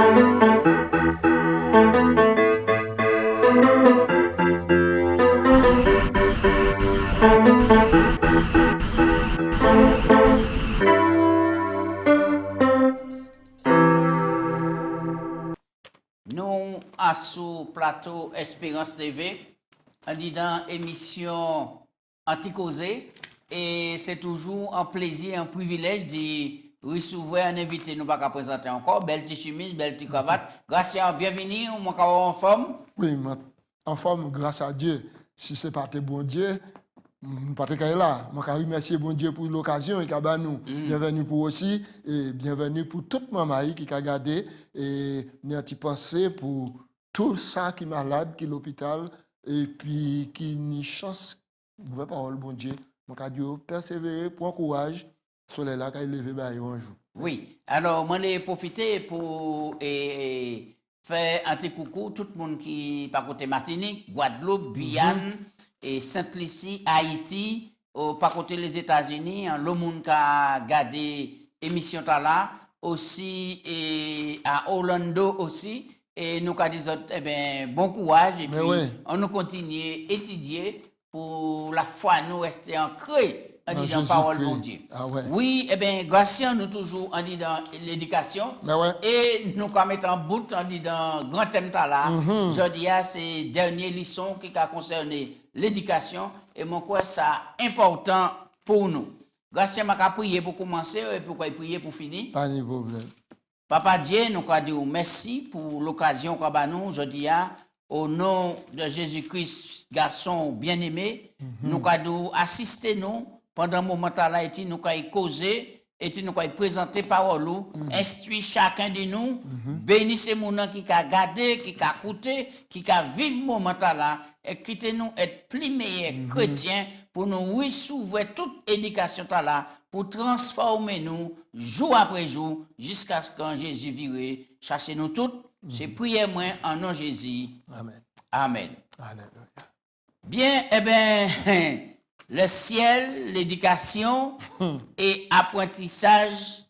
Nous, à sous plateau Espérance TV, on dit dans émission Anticausé, et c'est toujours un plaisir, un privilège de recevoir un invité. Nous ne pouvons pas présenter encore. Belle petite chemise, belle petite cravate. Gracias, bienvenue. Mon carreau en forme? Oui, en forme, grâce à Dieu. Si ce n'est pas tes bon Dieu, pas te là. Je remercie bon Dieu pour l'occasion et qu'à nous. Bienvenue pour aussi et bienvenue pour toute maman qui a regardé et n'a pensé pour tout ça qui est malade, qui est l'hôpital et puis qui n'y chance. Mauvaise parole, bon Dieu. Je Dieu persévérer, prendre courage. Soleil là, quand il levé, un jour. Oui. Alors, moi, j'ai profité pour faire un petit coucou tout le monde qui par côté Martinique, Guadeloupe, Guyane, et Sainte-Lucie, Haïti, par côté les États-Unis, le monde qui a gardé l'émission là, aussi et à Orlando aussi. Et nous avons dit, eh bien, bon courage et puis on nous continue à étudier pour la foi nous rester ancrés en disant parole de Dieu. Ah ouais. Oui, eh bien, grâce nous toujours en disant l'éducation. Et nous comme mettre en bout en disant grand thème là. Je dis c'est dernière leçon qui a concerné l'éducation et mon quoi ça important pour nous. Grâce m'a prier pour commencer et pourquoi prier pour finir. Pas de problème. Papa Dieu, nous avons dit merci pour l'occasion qu'on nous, je dis au nom de Jésus-Christ, garçon bien-aimé, nous avons assisté nous pendant un moment là, et nous avons causé, et nous avons présenté parole, instruit chacun de nous, bénissez mon nom qui a gardé, qui a écouté, qui a vécu moment là, et quittez-nous être plus meilleurs chrétiens pour nous recevoir toute éducation là, pour transformer nous jour après jour jusqu'à ce que Jésus vienne chasser nous toutes. C'est prier moi en nom de Jésus. Amen. Amen. Alléluia. Bien, eh bien, le ciel, l'éducation et apprentissage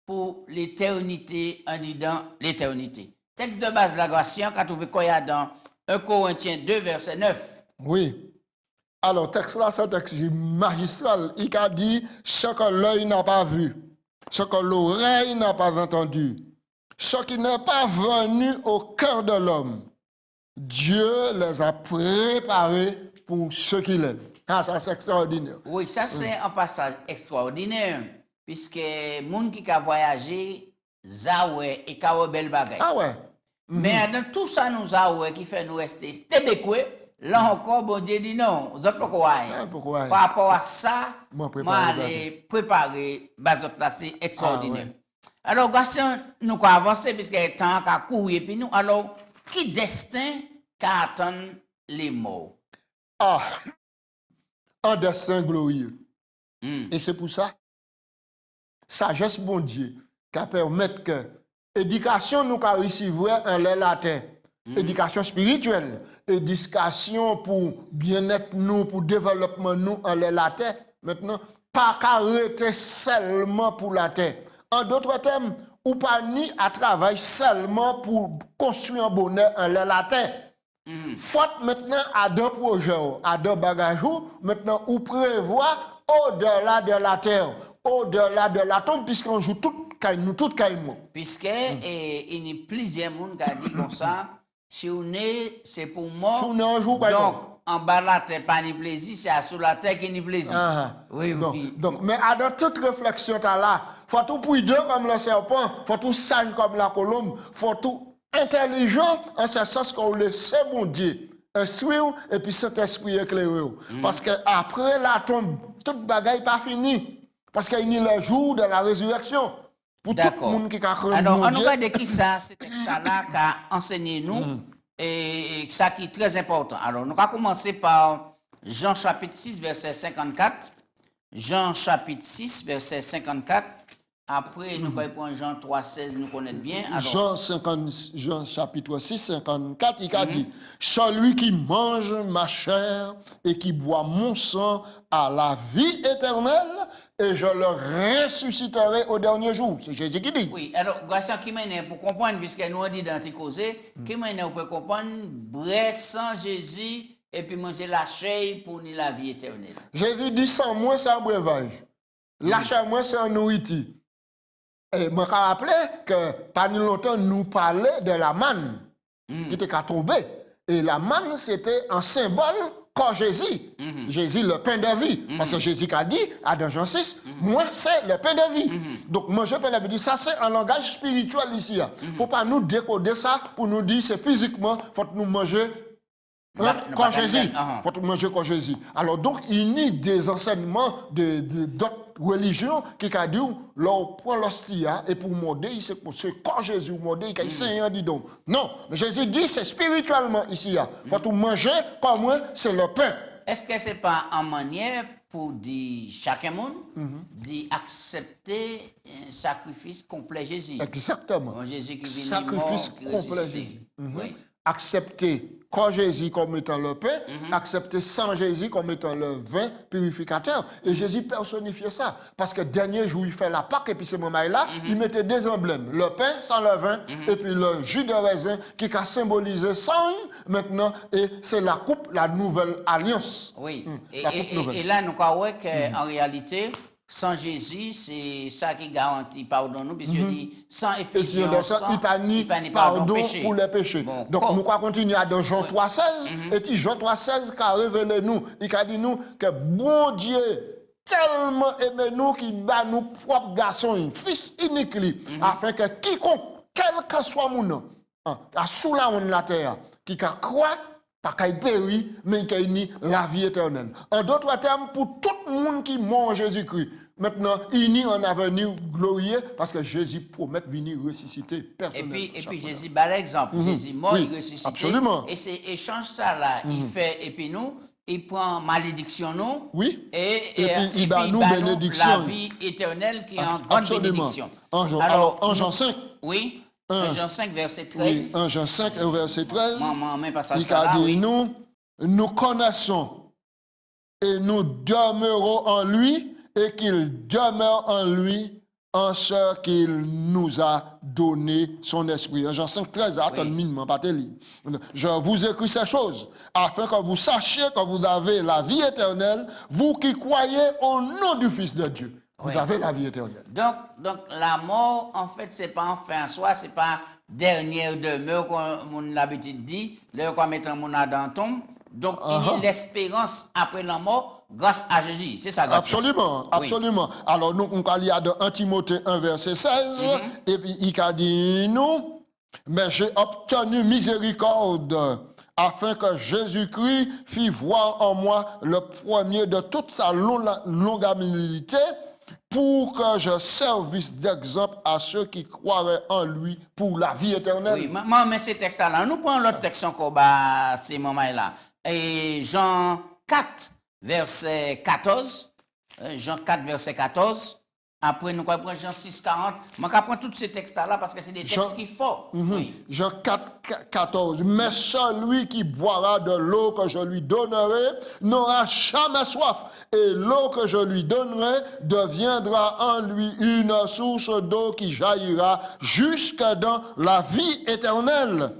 pour l'éternité en disant l'éternité. Texte de base de la Gratien, qu'a trouvé quoi dans 1 Corinthiens 2, verset 9. Oui. Alors, texte là, c'est un texte magistral. Il a dit ce que l'œil n'a pas vu, ce que l'oreille n'a pas entendu, ce qui n'est pas venu au cœur de l'homme. Dieu les a préparés pour ceux qu'il aime. Ah, ça, c'est extraordinaire. Oui, ça, c'est un passage extraordinaire, puisque les gens qui ont voyagé, Zaoué et Kaobel Bagay. Ah ouais. Mais dans tout ça, nous avons qui fait nous rester stébékoué. Là encore, bon Dieu dit non, vous êtes pourquoi. Par rapport à ça, moi, aller préparer, là, c'est extraordinaire. Alors, Gaston, nous avons avancé, puisque le temps a couru, et puis nous, alors, qui destin qu'attend les morts? Ah, un destin glorieux. Et c'est pour ça, sagesse, bon Dieu, qui permet que l'éducation nous a recevoir en l'air latin. Éducation spirituelle, éducation pour bien-être nous, pour développement nous en la terre. Maintenant, pas arrêter seulement pour la terre. En d'autres termes, ou pas ni à travailler seulement pour construire un bonheur en la terre. Faut maintenant à deux projets, à deux bagages, maintenant ou prévoir au-delà de la terre, au-delà de la tombe, puisqu'on joue tout nous tout caïmon. Puisque il y a plusieurs monde qui a dit comme ça. Si on est, c'est pour moi. Si on est un jour, donc, en bas de la terre, pas ni plaisir, c'est sous la terre qui ni plaisir. Oui, oui. Donc, mais dans toute réflexion, là, faut tout prudent comme le serpent, faut tout sage comme la colombe, faut tout intelligent en ce sens qu'on laisse mon Dieu instruire et puis cet esprit éclairé. Parce que après la tombe, toute bagaille pas fini. Parce qu'il y a le jour de la résurrection. Pour tout le monde qui a cru. Alors, on nous de qui ça, ce texte-là qu'a enseigné nous, et ça qui est très important. Alors, nous allons commencer par Jean chapitre 6, verset 54. Jean chapitre 6, verset 54. Après, nous allons prendre Jean 3, 16, nous connaissons bien. Alors, Jean chapitre 6, 54, il a dit, celui qui mange ma chair et qui boit mon sang a la vie éternelle, et je le ressusciterai au dernier jour. C'est Jésus qui dit. Oui, alors, Gaston, qui m'a pour comprendre, puisque nous on dit dans tes causés, qui m'a pour comprendre, bref sans Jésus, et puis manger la chair pour ni la vie éternelle. Jésus dit sans moi, c'est un breuvage. La chair, moi, c'est un nourriture. Et je me rappelle que, pas longtemps, nous parlait de la manne qui était qu'à tomber. Et la manne, c'était un symbole quand Jésus. Jésus, le pain de vie. Parce que Jésus a dit, à dans Jean 6, moi, c'est le pain de vie. Donc, manger le pain de vie, ça, c'est un langage spirituel ici. Il ne faut pas nous décoder ça pour nous dire, c'est physiquement, il faut nous manger quand Jésus. Faut manger quand Jésus. Alors, donc, il y a des enseignements d'autres religions qui ont dit, là, on prend l'hostie et pour morder, c'est quand Jésus mordait, il a dit donc. Non, mais Jésus dit, c'est spirituellement ici. Faut manger comme moi, c'est le pain. Est-ce que ce n'est pas en manière pour dire chacun monde d'accepter un sacrifice complet Jésus? Exactement. Bon, Jésus qui Sacrifice complet Jésus. Oui. Accepter quand Jésus comme étant le pain, accepter sans Jésus comme étant le vin purificateur. Et Jésus personnifiait ça. Parce que dernier jour, il fait la Pâque, et puis ce moment-là, il mettait des emblèmes. Le pain sans le vin, et puis le jus de raisin qui a symbolisé sang maintenant, et c'est la coupe, la nouvelle alliance. Oui. Et là, nous croyons qu'en réalité, sans Jésus, c'est ça qui garantit pardon nous, puisque dit sans effusion de sang, il n'y a pas pardon pour les péchés. Bon, donc nous allons continuer dans Jean 3,16. Et puis Jean 3,16 qui a révélé nous, il a dit nous que bon Dieu tellement aimé nous qu'il bat nous propres garçons, fils unique, afin que quiconque, quel que soit mon nom, sous la terre, qui croit, pas qu'il périt, mais qu'il ait la vie éternelle. En d'autres termes, pour tout le monde qui mange Jésus-Christ, maintenant, il y a un avenir glorieux parce que Jésus promet de venir ressusciter personnellement. Et puis Jésus, par l'exemple, Jésus mort, il ressuscite. Absolument. Et c'est échange ça là, il fait, et puis nous, il prend malédiction nous, oui. et puis il bat nous bénédiction. La vie éternelle qui est en grande bénédiction. Alors, en Jean 5. Oui. 1 Jean 5, verset 13. Oui, 1 Jean 5, verset 13. Il a dit, nous connaissons et nous demeurons en lui et qu'il demeure en lui en ce qu'il nous a donné son esprit. 1 Jean 5, 13, attends, pas te lire. Je vous écris ces choses afin que vous sachiez que vous avez la vie éternelle, vous qui croyez au nom du Fils de Dieu. Vous avez la vie éternelle. Donc la mort, en fait, c'est pas en fin en soi, c'est pas dernière demeure, comme on l'habitude dit, là, qu'on met un monde dans le tombe. Donc, il y a l'espérance après la mort grâce à Jésus. C'est ça, grâce. Absolument, absolument. Oui. Alors, nous, on a dans 1 Timothée 1, verset 16, et puis il a dit, nous, mais j'ai obtenu miséricorde afin que Jésus-Christ fît voir en moi le premier de toute sa longanimité, pour que je servisse d'exemple à ceux qui croiraient en lui pour la vie éternelle. Oui, mais ces textes-là, nous prenons l'autre texte encore, ces moments-là. Et Jean 4, verset 14. Jean 4, verset 14. Après, nous allons prendre Jean 6, 40. Je vais prendre tous ces textes-là parce que c'est des textes qui font. Oui. Jean 4, 14. Mais celui qui boira de l'eau que je lui donnerai n'aura jamais soif. Et l'eau que je lui donnerai deviendra en lui une source d'eau qui jaillira jusque dans la vie éternelle.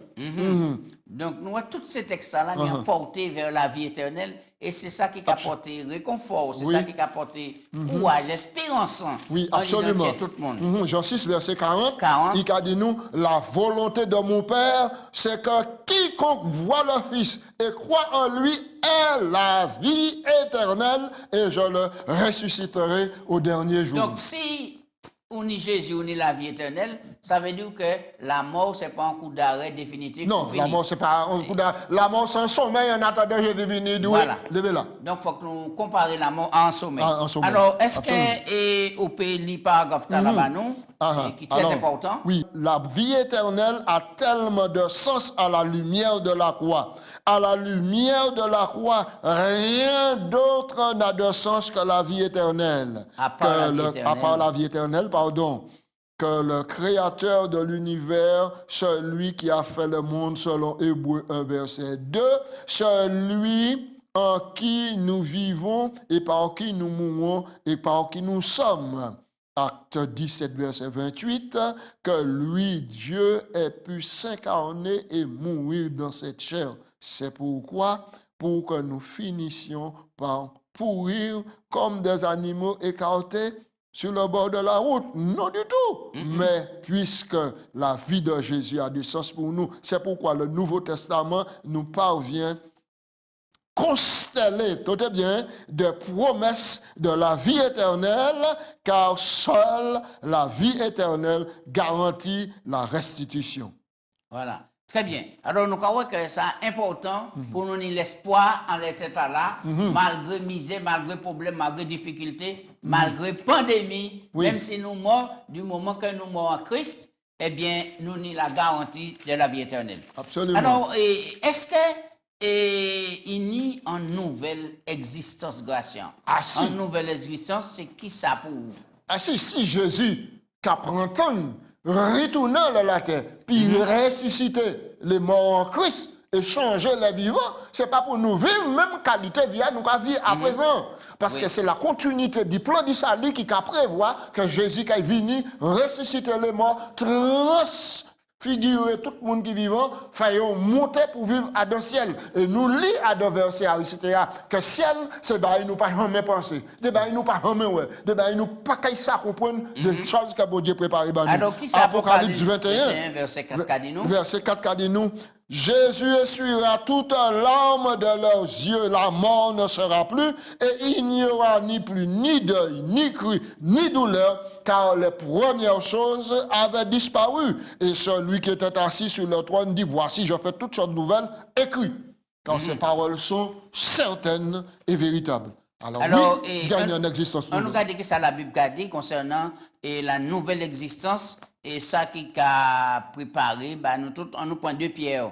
Donc, nous avons tous ces textes-là qui ont porté vers la vie éternelle. Et c'est ça qui a apporté réconfort, c'est ça qui a apporté courage, espérance. Oui, absolument. Tout le monde. Jean 6, verset 40. Il a dit nous, la volonté de mon Père, c'est que quiconque voit le Fils et croit en lui ait la vie éternelle et je le ressusciterai au dernier jour. Donc, si on y Jésus, on y la vie éternelle, ça veut dire que la mort, ce n'est pas un coup d'arrêt définitif. Non, la mort, ce n'est pas un coup d'arrêt. La mort, c'est un sommeil en attendant Jésus venir. Voilà. Levez-là. Donc, il faut que nous comparions la mort à un sommeil. sommeil. Alors, est-ce que, au pays, le paragraphe là-bas, non, qui est très important? Oui, la vie éternelle a tellement de sens à la lumière de la croix. À la lumière de la croix, rien d'autre n'a de sens que la vie éternelle. À part la vie éternelle, pardon. Que le créateur de l'univers, celui qui a fait le monde selon Hébreux 1, verset 2, celui en qui nous vivons et par qui nous mourons et par qui nous sommes. Acte 17, verset 28, que lui, Dieu, ait pu s'incarner et mourir dans cette chair. C'est pourquoi, pour que nous finissions par pourrir comme des animaux écartés sur le bord de la route. Non du tout. Mais puisque la vie de Jésus a du sens pour nous, c'est pourquoi le Nouveau Testament nous parvient constellé, tout est bien, de promesses de la vie éternelle, car seule la vie éternelle garantit la restitution. Voilà. Très bien. Alors, nous croyons que c'est important pour nous l'espoir en l'état là, malgré misère, malgré problème, malgré difficulté, malgré pandémie, même si nous morts, du moment que nous morts en Christ, eh bien, nous avons la garantie de la vie éternelle. Absolument. Alors, est-ce que il y a une nouvelle existence grâce? Si. Une nouvelle existence, c'est qui ça pour vous? Si Jésus, qui prend temps, retournant dans la terre, puis ressusciter les morts en Christ et changer les vivants, c'est pas pour nous vivre même qualité vie nous avons vivre à présent. Parce que c'est la continuité du plan du salut qui prévoit que Jésus qui est venu ressusciter les morts, transfigurer tout le monde qui est vivant, faisons monter pour vivre à dans le ciel. Et nous lisons à dans verset que ciel, c'est bah nous pas jamais penser, de bah nous pas jamais ouais, de bah nous pas qu'à ça comprendre des choses que Dieu préparé bah nous. Alors qui ça Apocalypse 21 verset 4 qu'a dit nous? Verset 4 qu'a dit nous, Jésus essuiera toute larme de leurs yeux, la mort ne sera plus, et il n'y aura ni plus ni deuil, ni cri, ni douleur, car les premières choses avaient disparu. Et celui qui était assis sur le trône dit, voici, je fais toutes choses nouvelles, écrites. Car ces paroles sont certaines et véritables. Alors oui, il y a une existence nouvelle. On nous regarde que ça la Bible a dit concernant la nouvelle existence, et ça qui a préparé, bah, nous tous, on nous prend 2 Pierre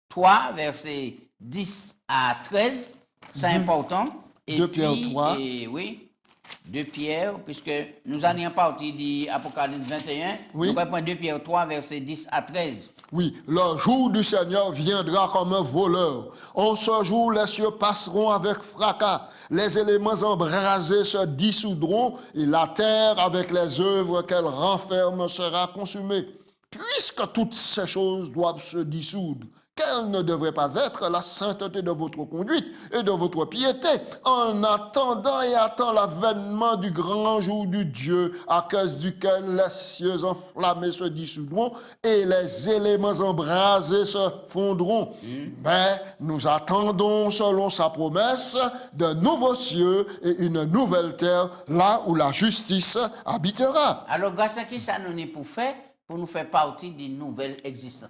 3, versets 10 à 13, c'est important. Et 2 Pierre 3. Et, oui, 2 Pierre, puisque nous en avons parti d'Apocalypse 21, oui. Nous reprenons 2 Pierre 3, versets 10 à 13. Oui, le jour du Seigneur viendra comme un voleur. En ce jour, les cieux passeront avec fracas, les éléments embrasés se dissoudront, et la terre, avec les œuvres qu'elle renferme, sera consumée. Puisque toutes ces choses doivent se dissoudre, quelle ne devrait pas être la sainteté de votre conduite et de votre piété, en attendant et attend l'avènement du grand jour du Dieu, à cause duquel les cieux enflammés se dissoudront et les éléments embrasés se fondront. Mais nous attendons, selon sa promesse, de nouveaux cieux et une nouvelle terre, là où la justice habitera. Alors, grâce à qui ça nous est pour faire? Pour nous faire partie d'une nouvelle existence.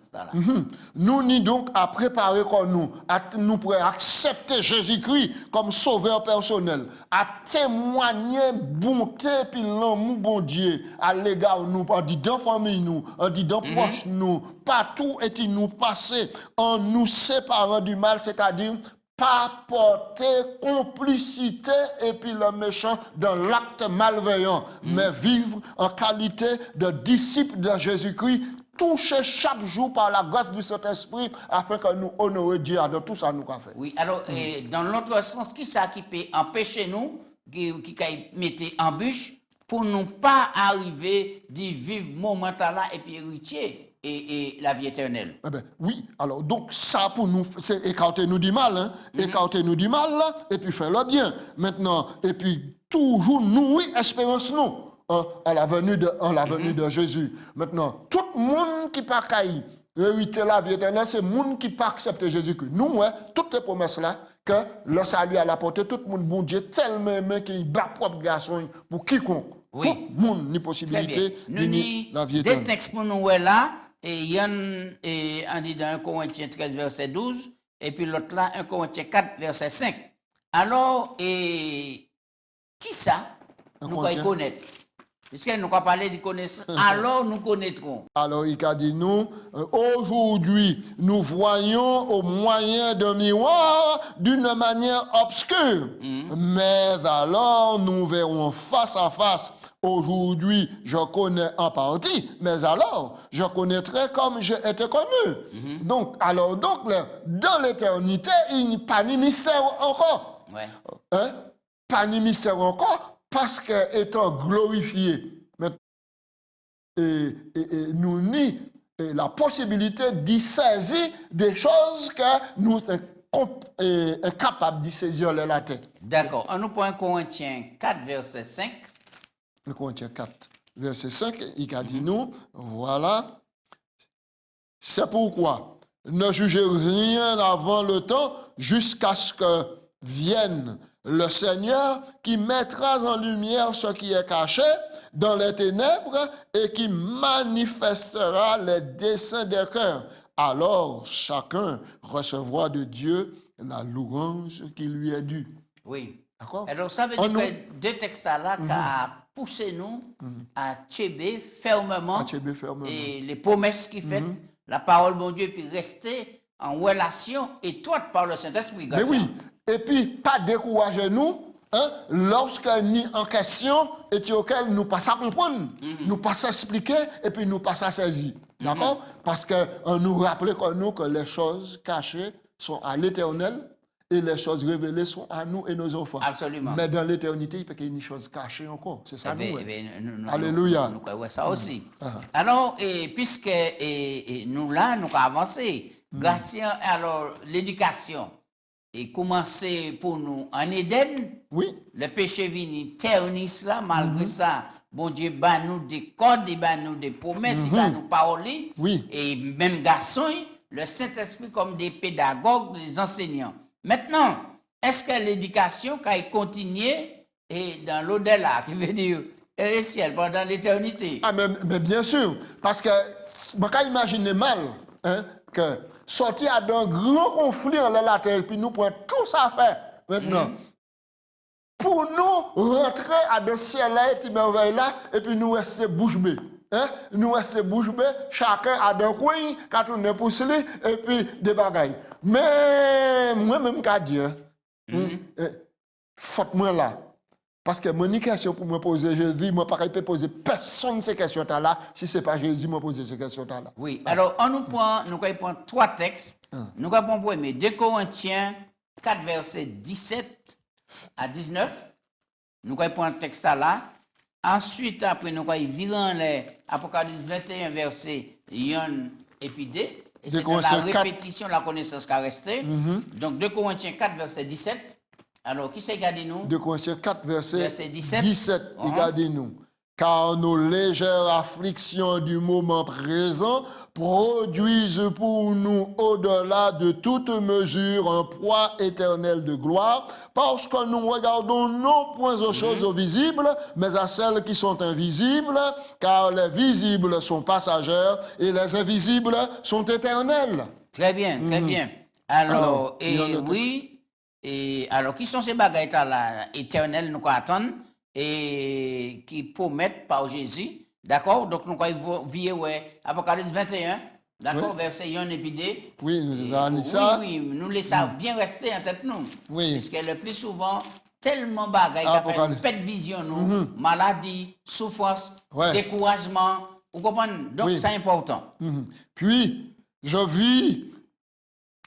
Nous n'y donc à préparer comme nous pourrons accepter Jésus-Christ comme sauveur personnel, à témoigner bonté puis l'amour bon Dieu à l'égard de nous, en disant famille nous, en disant proche nous, partout est-il nous passé, en nous séparant du mal, c'est-à-dire pas porter complicité et puis le méchant dans l'acte malveillant, mais vivre en qualité de disciple de Jésus-Christ, toucher chaque jour par la grâce du Saint-Esprit afin que nous honorions Dieu dans tout ça nous avons fait. Oui, alors dans l'autre sens, qui ça qui peut empêcher nous, qui mettre en bûche pour ne pas arriver de vivre momentanément et puis héritier et la vie éternelle. Eh ben, oui, alors donc ça pour nous, c'est écarter nous du mal, hein? Écarter nous du mal, et puis faire le bien. Maintenant, et puis toujours nourrir espérance nous à la venue de Jésus. Maintenant, tout le monde qui pas caï, hériter la vie éternelle, c'est le monde qui pas accepter Jésus-Christ. Nous, toutes ces promesses-là, que le salut à la portée, tout le monde, bon Dieu, tellement aimé qu'il bat propre garçon pour quiconque. Oui. Tout le monde a possibilité de la vie éternelle. Des textes pour nous là, et il y a un dit dans 1 Corinthiens 13, verset 12, et puis l'autre là, 1 Corinthiens 4, verset 5. Alors, qui ça nous allons connaître? Puisque nous allons parler de connaissance, alors nous connaîtrons. Alors, il a dit nous, aujourd'hui, nous voyons au moyen d'un miroir d'une manière obscure. Mais alors, nous verrons face à face. Aujourd'hui, je connais en partie, mais alors, je connaîtrai comme j'ai été connu. Donc, dans l'éternité, il n'y a pas de mystère encore. Ouais. Hein? Pas de mystère encore, parce qu'étant glorifié, et nous ni la possibilité d'y saisir des choses que nous sommes capables d'y saisir la tête. D'accord. On nous prend 1 Corinthiens 4, verset 5. Le Corinthiens 4, verset 5, il a dit nous, voilà, c'est pourquoi ne jugez rien avant le temps jusqu'à ce que vienne le Seigneur qui mettra en lumière ce qui est caché dans les ténèbres et qui manifestera les desseins des cœurs. Alors chacun recevra de Dieu la louange qui lui est due. Oui. D'accord? Alors, ça veut dire que deux textes-là qui a poussé nous à tchéber fermement, et les promesses qu'il fait, la parole de Dieu, puis rester en relation étroite par le Saint-Esprit. Mais oui, et puis pas décourager nous, hein, lorsque ni en question et auquel nous passons à comprendre, nous passons à expliquer et puis nous passons à saisir. D'accord? Parce qu'on nous rappelle que les choses cachées sont à l'Éternel. Et les choses révélées sont à nous et nos enfants. Absolument. Mais dans l'éternité, il peut y avoir une chose cachée encore. C'est ça, Alléluia. Nous croyons ça aussi. Alors, puisque nous là, nous avons avancé, grâce à l'éducation, et commencé pour nous en Éden, le péché venu ternit là, malgré ça, bon Dieu, bat nous des codes, il bat nous des promesses, il bat nous paroles, et même garçon, le Saint-Esprit comme des pédagogues, des enseignants. Maintenant, est-ce que l'éducation qui continue et dans l'au-delà, qui veut dire le ciel pendant l'éternité? Ah, mais bien sûr, parce que je peux imaginer mal que sortir d'un grand conflit en la terre, puis nous prenons tout ça faire maintenant. Pour nous rentrer à de ciel-là et puis merveille-là, et puis nous rester bouche bée. Nous restons bouche bée, chacun a d'un coin, quand on est poussé, et puis des bagailles. Mais moi-même, qu'à dire, faute-moi là. Parce que mon question pour me poser Jésus, moi, pas peux poser personne ces questions-là, si ce n'est pas Jésus qui me pose ces questions-là. Oui, alors on nous prend 3 textes. Nous allons prendre 2 Corinthiens 4, versets 17 à 19. Nous allons prendre un texte là. Ensuite, après, nous allons virer les Apocalypse 21, verset 1 et puis 2. Et c'est la répétition de la connaissance qui a resté. Donc, 2 Corinthiens 4, verset 17. Alors, qui c'est qui a dit nous? 2 Corinthiens 4, verset 17. Il a dit nous. Car nos légères afflictions du moment présent produisent pour nous au-delà de toute mesure un poids éternel de gloire, parce que nous regardons non point aux choses visibles, mais à celles qui sont invisibles, car les visibles sont passagères et les invisibles sont éternels. Très bien, très bien. Alors, alors, qui sont ces bagailles-là éternelles nous attendons? Et qui promettent par Jésus, d'accord? Donc, nous allons vivre Apocalypse 21, d'accord? Verset 1 et puis 2. Oui, nous avons ça. Oui, nous laissons bien rester en tête, nous. Oui. Parce que le plus souvent, tellement bagaille qui a fait une perte de vision, nous, maladie, souffrance, découragement, vous comprenez? Donc, c'est important. Puis, je vis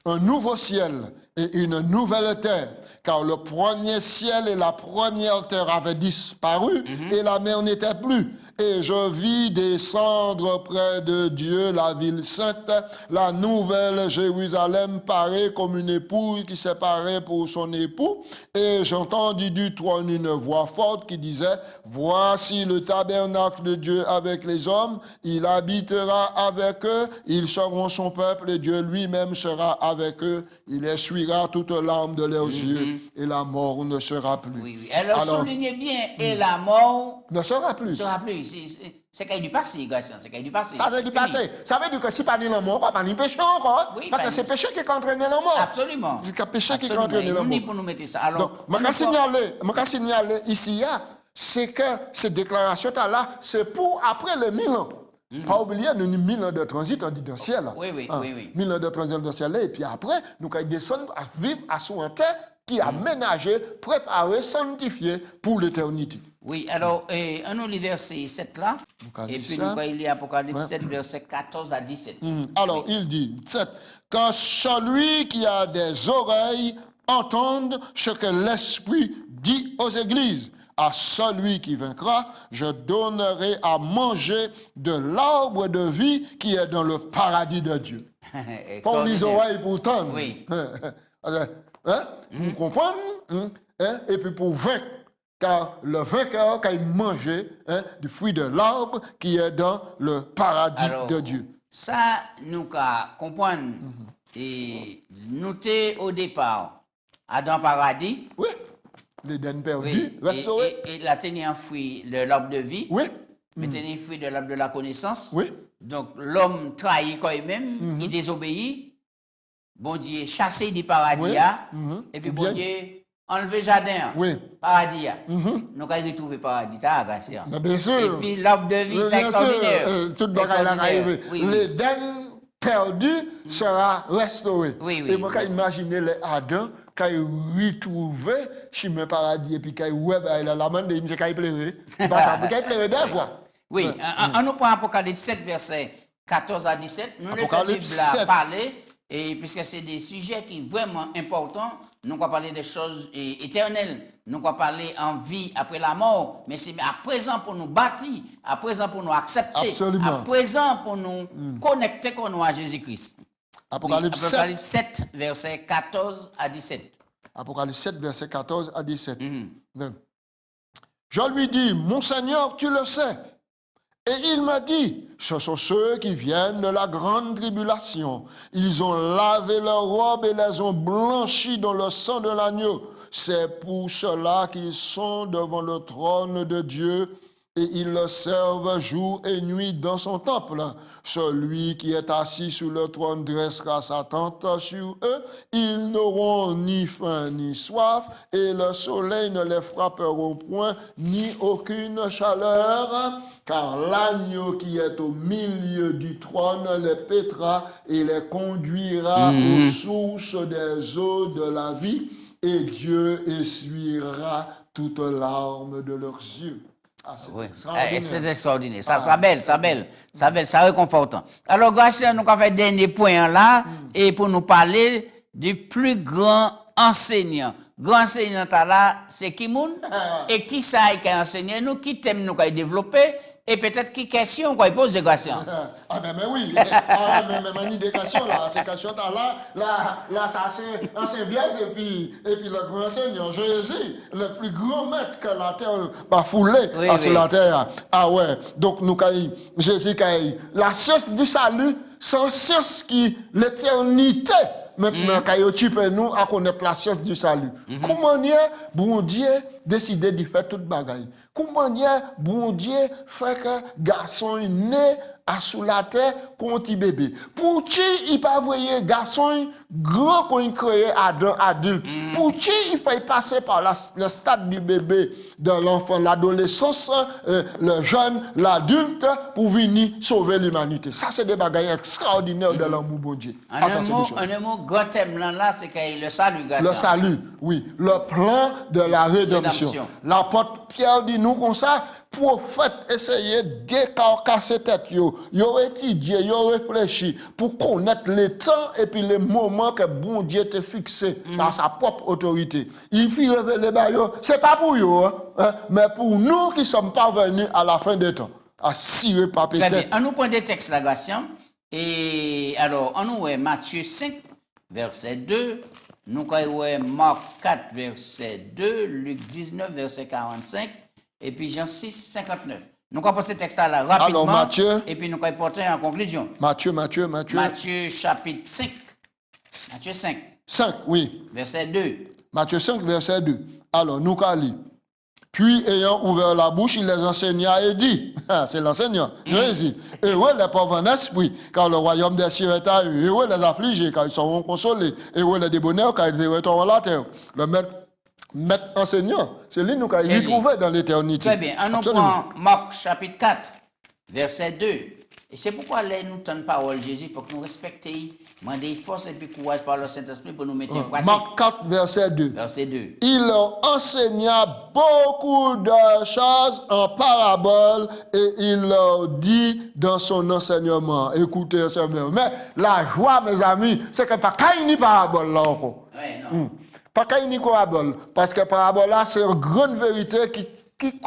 un nouveau ciel et une nouvelle terre, car le premier ciel et la première terre avaient disparu et la mer n'était plus. Et je vis descendre près de Dieu la ville sainte, la nouvelle Jérusalem parée comme une épouse qui s'est parée pour son époux. Et j'entendis du trône une voix forte qui disait, voici le tabernacle de Dieu avec les hommes, il habitera avec eux, ils seront son peuple et Dieu lui-même sera avec eux, il essuiera toute larme de leurs yeux et la mort ne sera plus. Oui. Alors soulignez bien, et la mort ne sera plus. C'est qu'il y a du passé, garçon. C'est qu'il y a du passé. Ça veut dire passé. Ça veut dire que si pas ni la mort, pas ni péché encore. Oui, parce que c'est péché qui entraîne la mort. Absolument. C'est le péché qui entraîne la mort. Nous pour nous mettre ça. Alors, donc, je signaler ici, c'est que cette déclaration-là, c'est pour après les 1000 ans. Pas oublier, nous avons 1000 ans de transit en dit dans le ciel. Oui. 1000 ans de transit dans le ciel, et puis après, nous allons descendre à vivre à son terre qui a ménagé, préparé, sanctifié pour l'éternité. Oui, alors, on nous lit verset 7 là, et puis nous il lit Apocalypse 7, verset 14 à 17. Alors, il dit, 7, quand celui qui a des oreilles entende ce que l'Esprit dit aux églises. À celui qui vaincra, je donnerai à manger de l'arbre de vie qui est dans le paradis de Dieu. Pour les oreilles pour entendre. Oui. Pour comprendre, et puis pour vaincre. Car le vainqueur, quand il mangeait du fruit de l'arbre qui est dans le paradis de Dieu. Ça, nous comprenons. Et nous t'es au départ, Adam paradis. Oui. L'Éden perdu, Oui. restauré. Et la tenir un fruit de l'arbre de vie. Oui. Mais tenir un fruit de l'arbre de la connaissance. Oui. Donc l'homme trahit quand même, il désobéit. Bon Dieu, chassé du paradis. Et puis bon Dieu, enlever jardin. Oui. Paradis. Nous avons retrouvé paradis. Bien sûr. Et puis l'arbre de vie, c'est extraordinaire. Tout le monde arrivé. L'Éden perdu sera restauré. Et moi, quand j'imagine les Adam, quand il retrouvait chemin paradis, et puis quand il ouais, la main de il quand pleurait. Parce qu'il pleurait d'un quoi. Oui, on nous prend Apocalypse 7, verset 14 à 17. Nous ne parler, et puisque c'est des sujets qui sont vraiment importants, nous allons parler des choses éternelles, nous allons parler en vie après la mort, mais c'est à présent pour nous bâtir, à présent pour nous accepter, absolument. À présent pour nous connecter avec nous à Jésus-Christ. Apocalypse 7, verset 14 à 17. Apocalypse 7, verset 14 à 17. Je lui dis, mon Seigneur, tu le sais. Et il m'a dit, ce sont ceux qui viennent de la grande tribulation. Ils ont lavé leurs robes et les ont blanchies dans le sang de l'agneau. C'est pour cela qu'ils sont devant le trône de Dieu et ils le servent jour et nuit dans son temple. Celui qui est assis sur le trône dressera sa tente sur eux. Ils n'auront ni faim ni soif, et le soleil ne les frappera point, ni aucune chaleur, car l'agneau qui est au milieu du trône les paîtra et les conduira aux sources des eaux de la vie, et Dieu essuiera toutes larmes de leurs yeux. Ah, c'est extraordinaire. Ça réconfortant. Alors, grâce à nous avons fait dernier point là, et pour nous parler du plus grand enseignant. Grand enseignant là, c'est qui moun? Et qui ça qui a enseigné nous, qui thème nous qui a développé, et peut-être qui question qu'on pose des questions. Ah ben oui, mais une des questions là, ces questions là, ça c'est bien, et puis le grand enseignant, Jésus, le plus grand maître que la terre va fouler sur la terre. Ah ouais, donc nous Jésus la science du salut, c'est science qui l'éternité. Maintenant, quand tu peux nous à connaître la science du salut. Comment bon Dieu décidé de faire toute bagaille? Comment bon Dieu fait que garçon est né à sous la terre comme un petit bébé? Pour qui il pas voyer garçon grand qu'on créé adulte? Pour qui il fait passer par le stade du bébé, de l'enfant, l'adolescence, le jeune, l'adulte pour venir sauver l'humanité? Ça c'est des bagailles extraordinaires de l'amour bon Dieu. Un mot grand thème là, c'est que le salut, garçon. Le salut, oui, le plan de la rédemption. L'apôtre Pierre dit nous comme ça, prophète essayer de décarcasser tête yo étudié, yo réfléchi pour connaître les temps et puis les moments que bon Dieu t'a fixé par sa propre autorité. Il fit révéler ba yo, c'est pas pour yo mais pour nous qui sommes parvenus à la fin des temps, à cirer par peut-être. On nous prend des textes là, Gratien. Et alors, on nous voit Matthieu 5 verset 2, nous voyons Marc 4 verset 2, Luc 19 verset 45 et puis Jean 6 59. Nous allons passer ce texte-là rapidement. Alors, Matthieu, et puis nous allons porter en conclusion. Matthieu. Matthieu chapitre 5. Matthieu 5. 5, oui. Verset 2. Matthieu 5, verset 2. Alors, nous allons lire. Puis, ayant ouvert la bouche, il les enseigna et dit, c'est l'enseignant, Jésus, heureux les pauvres en esprit, car le royaume des cieux est à eux, heureux les affligés, car ils seront consolés, heureux les débonnaires, car ils verront la terre. Le maître enseignant, c'est lui nous qui lui trouvé dans l'éternité. Très bien. On prend Marc chapitre 4, verset 2. Et c'est pourquoi là, nous tenons parole Jésus, il faut que nous respections, demander force et puis courage par le Saint-Esprit pour nous mettre en pratique. Marc 4, verset 2. Verset 2. Il leur enseigna beaucoup de choses en paraboles et il leur dit dans son enseignement. Écoutez, mais la joie, mes amis, c'est que pas qu'il n'y parabole là encore. Ouais, non. Pas qu'il n'y parabole. Parce que parabole là, c'est une grande vérité qui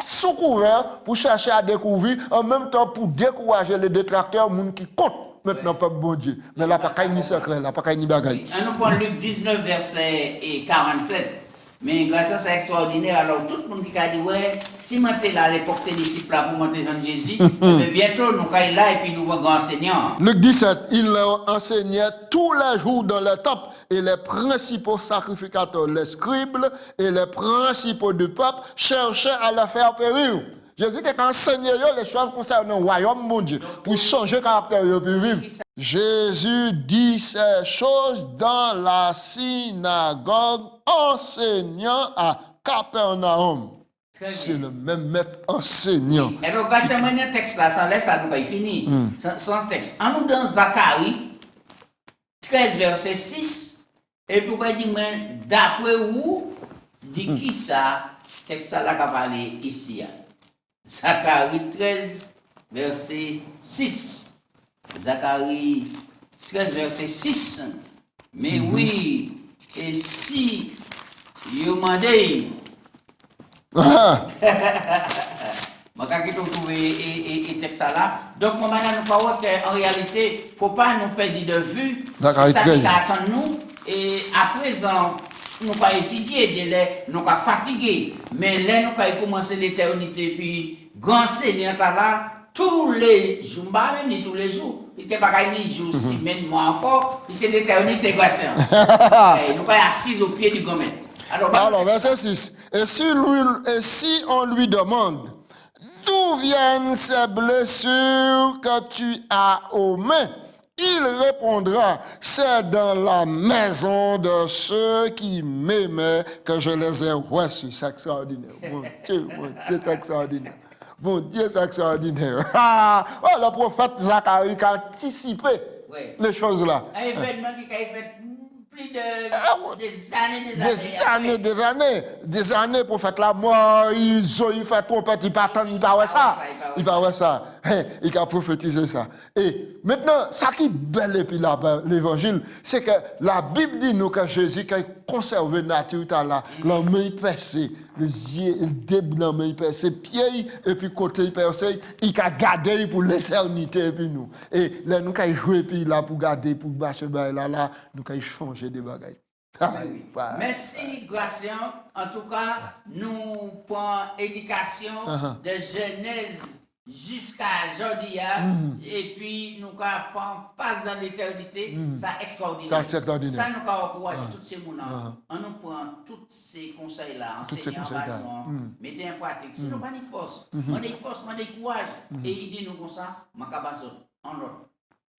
sous couvert pour chercher à découvrir, en même temps pour décourager les détracteurs, les gens qui comptent maintenant, peuple bon Dieu. Mais là, pas qu'il n'y secret, là, pas qu'il n'y bagaille. Nous prenons Luc 19, verset 47. Mais grâce à ça extraordinaire, alors tout le monde qui a dit, ouais, si monter là à l'époque, ces disciples là pour monter dans Jésus, mais bientôt nous sommes là et puis nous voyons enseignants. Luc 17, il leur enseignait tous les jours dans le temple et les principaux sacrificateurs, les scribes et les principaux du peuple cherchaient à le faire périr. Jésus était enseigné les choses concernant le royaume mon Dieu pour changer le caractère et puis vivre. Jésus dit ces choses dans la synagogue enseignant à Capernaum. C'est le même maître enseignant. Et donc, quand ce texte là, ça laisse à nous fini. Sans texte. En nous dans Zacharie 13, verset 6, et pourquoi il dit, d'après vous, dit qui ça, texte là qu'a parlé ici. Zacharie 13, verset 6. Zacharie 13, verset 6. Mais oui, et si vous demandez, je vais trouver et texte là. Donc, on va nous parler qu'en réalité, il ne faut pas nous perdre de vue. Zacharie 13. Ça attend nous. Et à présent, nous pas étudier, nous pas fatiguer. Mais là, nous pas commencer l'éternité, puis grand Seigneur là, tous les jours, même ni tous les jours, puisque pas ni jour, semaine, mois encore, puis c'est l'éternité, grâce. Nous pas assis au pied du gourmet. Alors, verset 6. Et si on lui demande d'où viennent ces blessures que tu as aux mains, il répondra, c'est dans la maison de ceux qui m'aimaient que je les ai reçus. C'est extraordinaire. Mon Dieu, c'est extraordinaire. Mon Dieu, c'est extraordinaire. Oh, le prophète Zacharie a anticipé les choses là. Un événement qui a fait plus de des années pour faire la mort, il fait trompette, il pas attendre, il pas ça. Il pas ça. Il a prophétisé ça. Et maintenant, ça qui est belle et puis l'évangile, c'est que la Bible dit nous que Jésus a conservé la nature là, la main percée, les yeux, le début la main percée, pieds et puis côté percé, il a gardé pour l'éternité et puis nous. Et là nous avons joué puis là pour garder pour marcher là, nous avons changé des bagages. Merci, Gratien. En tout cas, nous prenons éducation de Genèse jusqu'à aujourd'hui. Et puis, nous avons face dans l'éternité. C'est extraordinaire. C'est extraordinaire. Ça nous a encouragé tous ces gens. On nous prend tous ces conseils-là, enseignants, mettez en pratique. Si nous pas de force, on a force, on a courage. Et il dit nous comme ça, on va en ordre.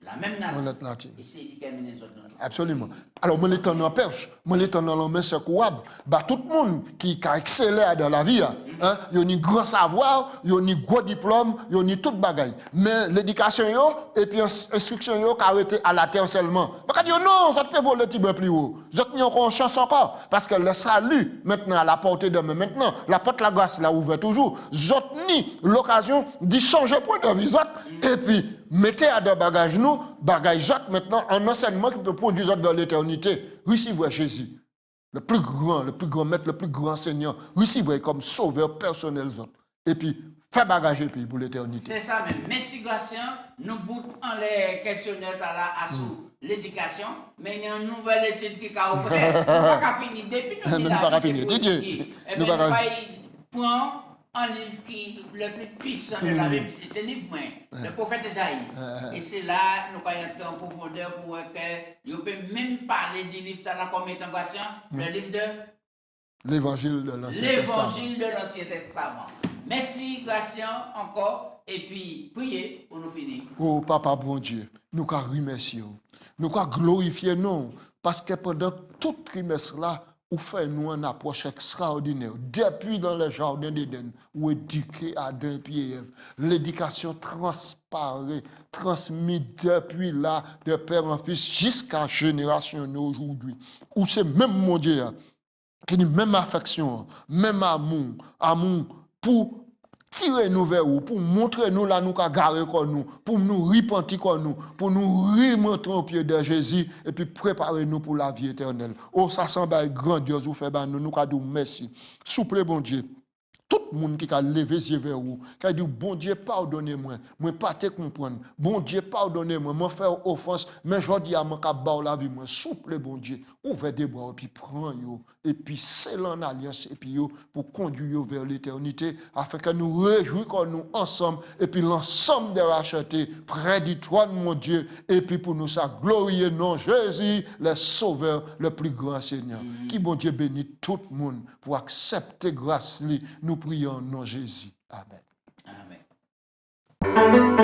La même nature. Et c'est qui amène les autres. Absolument. Alors, moi, l'étant dans la perche, moi, l'étant dans la main secouable, bah, tout le monde qui a excellé dans la vie, il y a un grand savoir, il y a un gros diplôme, il y a tout bagaille. Mais l'éducation, et puis l'instruction, qui a arrêté à la terre seulement. Parce que non, ça peut voler un petit peu plus haut. Vous avez une chance encore. Parce que le salut, maintenant, à la portée de main, maintenant, la porte de la grâce, là, ouvert toujours. Vous avez l'occasion d'y changer point de vue, et puis, mettez à deux bagages nous, bagages maintenant, un enseignement qui peut produire vers l'éternité. Recevez Jésus, le plus grand maître, le plus grand enseignant. Recevez comme sauveur personnel. Et puis, faites bagage et puis pour l'éternité. C'est ça même. Merci, Gratien. Nous boutons les questionnaires à sous l'éducation, mais il y a une nouvelle étude qui a ouvert. Nous n'avons pas fini. Depuis nous, nous n'avons pas fini. Nous prenons un livre qui le plus puissant de la Bible, c'est le livre le prophète Isaïe. Et c'est là nous allons entrer en profondeur pour que vous pouvez même parler du livre là comme étant le livre de l'Évangile de l'Ancien Testament. Merci, Gratien, encore. Et puis, priez pour nous finir. Oh, Papa, bon Dieu, nous allons remercier. Nous allons glorifier nous. Parce que pendant tout trimestre là, ou fait nous une approche extraordinaire. Depuis dans le jardin d'Éden, où éduqué Adam et Ève, l'éducation transparaît, transmise depuis là, de père en fils, jusqu'à la génération aujourd'hui. Où c'est même mon Dieu, qui a même affection, même amour pour tirer nous vers vous, pour montrer nous là nous qu'à garer comme nous, pour nous repentir comme nous, pour nous remonter au pied de Jésus et puis préparer nous pour la vie éternelle. Oh, ça semble grandiose, vous faites nous qu'à dire merci. Souple bon Dieu. Tout le monde qui a levé les yeux vers vous, qui a dit, bon Dieu, pardonnez-moi, moi pas te comprendre. Bon Dieu, pardonnez-moi, moi faire offense, mais je dis à moi qu'à bas la vie, moi, souple, bon Dieu, ouvrez des bras, et puis prends yo, et puis scelle en alliance, et puis yo, pour conduire yo vers l'éternité, afin que nous réjouissons nous ensemble, et puis l'ensemble des rachetés, près du trône, mon Dieu, et puis pour nous ça, glorieux nom Jésus, le Sauveur, le plus grand Seigneur. Qui, bon Dieu, bénit tout le monde pour accepter grâce, nous prions en nom Jésus. Amen. Amen.